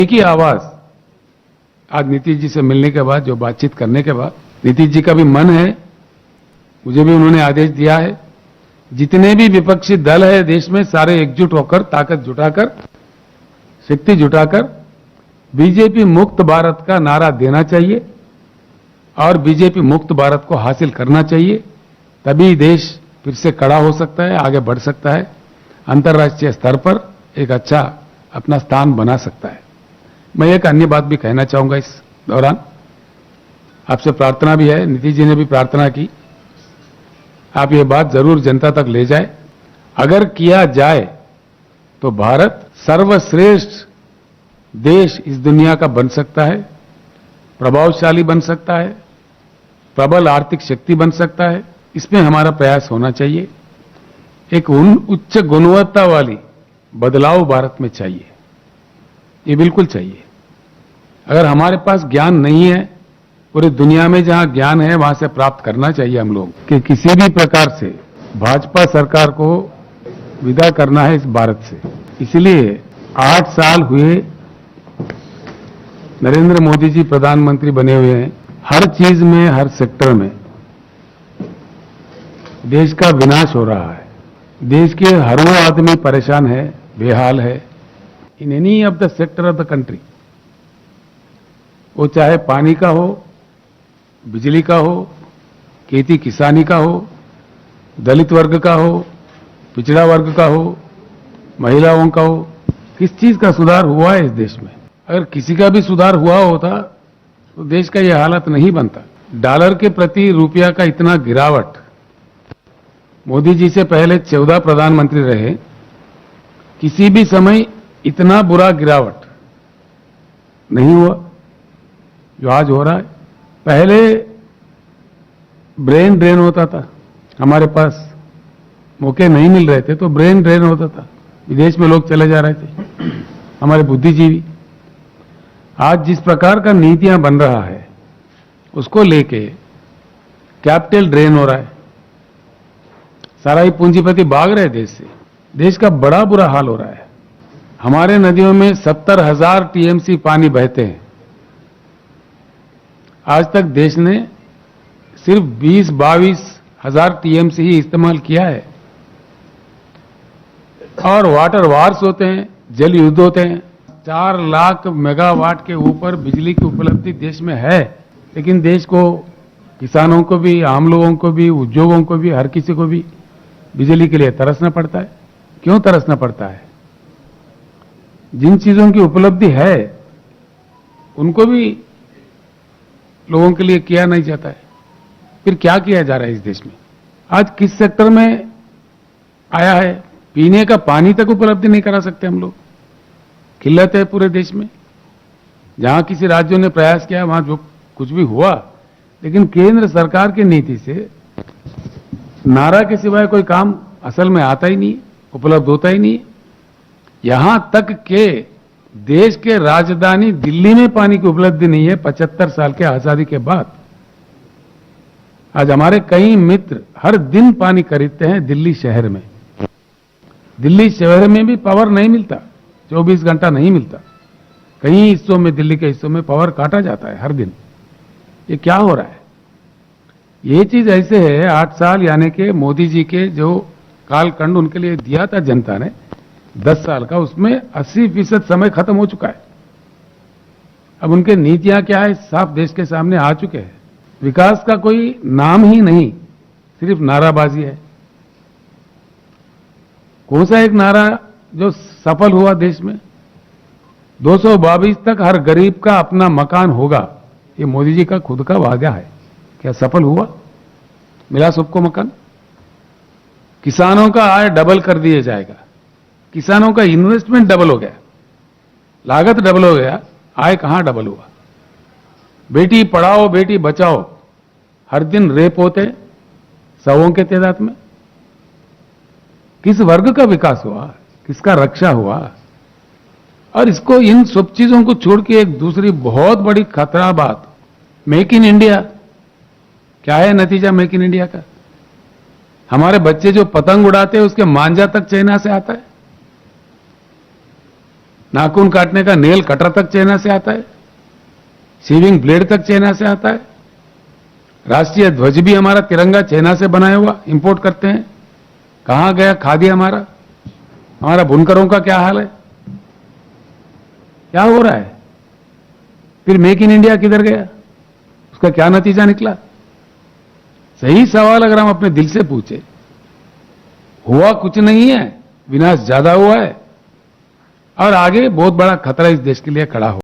एक ही आवाज आज नीतीश जी से मिलने के बाद, जो बातचीत करने के बाद, नीतीश जी का भी मन है, मुझे भी उन्होंने आदेश दिया है, जितने भी विपक्षी दल है देश में सारे एकजुट होकर, ताकत जुटाकर, शक्ति जुटाकर बीजेपी मुक्त भारत का नारा देना चाहिए और बीजेपी मुक्त भारत को हासिल करना चाहिए। तभी देश फिर से खड़ा हो सकता है, आगे बढ़ सकता है, अंतर्राष्ट्रीय स्तर पर एक अच्छा अपना स्थान बना सकता है। मैं एक अन्य बात भी कहना चाहूंगा इस दौरान, आपसे प्रार्थना भी है, नीतीश जी ने भी प्रार्थना की, आप ये बात जरूर जनता तक ले जाए। अगर किया जाए तो भारत सर्वश्रेष्ठ देश इस दुनिया का बन सकता है, प्रभावशाली बन सकता है, प्रबल आर्थिक शक्ति बन सकता है। इसमें हमारा प्रयास होना चाहिए। एक उच्च गुणवत्ता वाली बदलाव भारत में चाहिए, ये बिल्कुल चाहिए। अगर हमारे पास ज्ञान नहीं है, पूरी दुनिया में जहां ज्ञान है वहां से प्राप्त करना चाहिए हम लोग, कि किसी भी प्रकार से भाजपा सरकार को विदा करना है इस भारत से। इसलिए 8 साल हुए, नरेंद्र मोदी जी प्रधानमंत्री बने हुए हैं, हर चीज में, हर सेक्टर में देश का विनाश हो रहा है। देश के हर वो आदमी परेशान है, बेहाल है, in any of the sector of the country. वो चाहे पानी का हो, बिजली का हो, खेती किसानी का हो, दलित वर्ग का हो, पिछड़ा वर्ग का हो, महिलाओं का हो, किस चीज का सुधार हुआ है इस देश में? अगर किसी का भी सुधार हुआ होता तो देश का यह हालत नहीं बनता। डॉलर के प्रति रुपया का इतना गिरावट, मोदी जी से पहले 14 प्रधानमंत्री रहे, किसी भी समय इतना बुरा गिरावट नहीं हुआ जो आज हो रहा है। पहले ब्रेन ड्रेन होता था, हमारे पास मौके नहीं मिल रहे थे तो ब्रेन ड्रेन होता था, विदेश में लोग चले जा रहे थे, हमारे बुद्धिजीवी। आज जिस प्रकार का नीतियां बन रहा है उसको लेके कैपिटल ड्रेन हो रहा है, सारा ही पूंजीपति भाग रहे देश से, देश का बड़ा बुरा हाल हो रहा है। हमारे नदियों में 70,000 टीएमसी पानी बहते हैं, आज तक देश ने सिर्फ 20-22 हजार टीएमसी ही इस्तेमाल किया है। और वाटर वार्स होते हैं, जल युद्ध होते हैं, 4 लाख मेगावाट के ऊपर बिजली की उपलब्धि देश में है, लेकिन देश को, किसानों को भी, आम लोगों को भी, उद्योगों को भी, हर किसी को भी बिजली के लिए तरसना पड़ता है। क्यों तरसना पड़ता है? जिन चीजों की उपलब्धि है उनको भी लोगों के लिए किया नहीं जाता है। फिर क्या किया जा रहा है इस देश में? आज किस सेक्टर में आया है? पीने का पानी तक उपलब्धि नहीं करा सकते हम लोग। किल्लत है पूरे देश में। जहां किसी राज्यों ने प्रयास किया वहां जो कुछ भी हुआ, लेकिन केंद्र सरकार की नीति से नारा के सिवाय कोई काम असल में आता ही नहीं, उपलब्ध होता ही नहीं। यहां तक के देश के राजधानी दिल्ली में पानी की उपलब्धि नहीं है 75 साल के आजादी के बाद। आज हमारे कई मित्र हर दिन पानी खरीदते हैं दिल्ली शहर में। दिल्ली शहर में भी पावर नहीं मिलता, 24 घंटा नहीं मिलता। कई हिस्सों में, दिल्ली के हिस्सों में पावर काटा जाता है हर दिन। ये क्या हो रहा है? ये चीज ऐसे है, 8 साल यानी कि मोदी जी के जो कालखंड उनके लिए दिया था जनता ने 10 साल का, उसमें 80% समय खत्म हो चुका है। अब उनके नीतियां क्या है साफ देश के सामने आ चुके हैं। विकास का कोई नाम ही नहीं, सिर्फ नाराबाजी है। कौन सा एक नारा जो सफल हुआ देश में? 222 तक हर गरीब का अपना मकान होगा, ये मोदी जी का खुद का वादा है। क्या सफल हुआ? मिला सबको मकान? किसानों का आय डबल कर दिया जाएगा। किसानों का इन्वेस्टमेंट डबल हो गया, लागत डबल हो गया, आय कहां डबल हुआ? बेटी पढ़ाओ बेटी बचाओ, हर दिन रेप होते सौों के तादाद में। किस वर्ग का विकास हुआ? किसका रक्षा हुआ? और इसको, इन सब चीजों को छोड़ के एक दूसरी बहुत बड़ी खतरा बात, मेक इन इंडिया। क्या है नतीजा मेक इन इंडिया का? हमारे बच्चे जो पतंग उड़ाते हैं उसके मांझा तक चाइना से आता है। नाखून काटने का नेल कटर तक चाइना से आता है, शेविंग ब्लेड तक चाइना से आता है। राष्ट्रीय ध्वज भी हमारा तिरंगा चाइना से बनाया हुआ इंपोर्ट करते हैं। कहां गया खादी हमारा? हमारा बुनकरों का क्या हाल है? क्या हो रहा है? फिर मेक इन इंडिया किधर गया? उसका क्या नतीजा निकला? सही सवाल अगर हम अपने दिल से पूछे, हुआ कुछ नहीं है, विनाश ज्यादा हुआ है और आगे बहुत बड़ा खतरा इस देश के लिए खड़ा हो।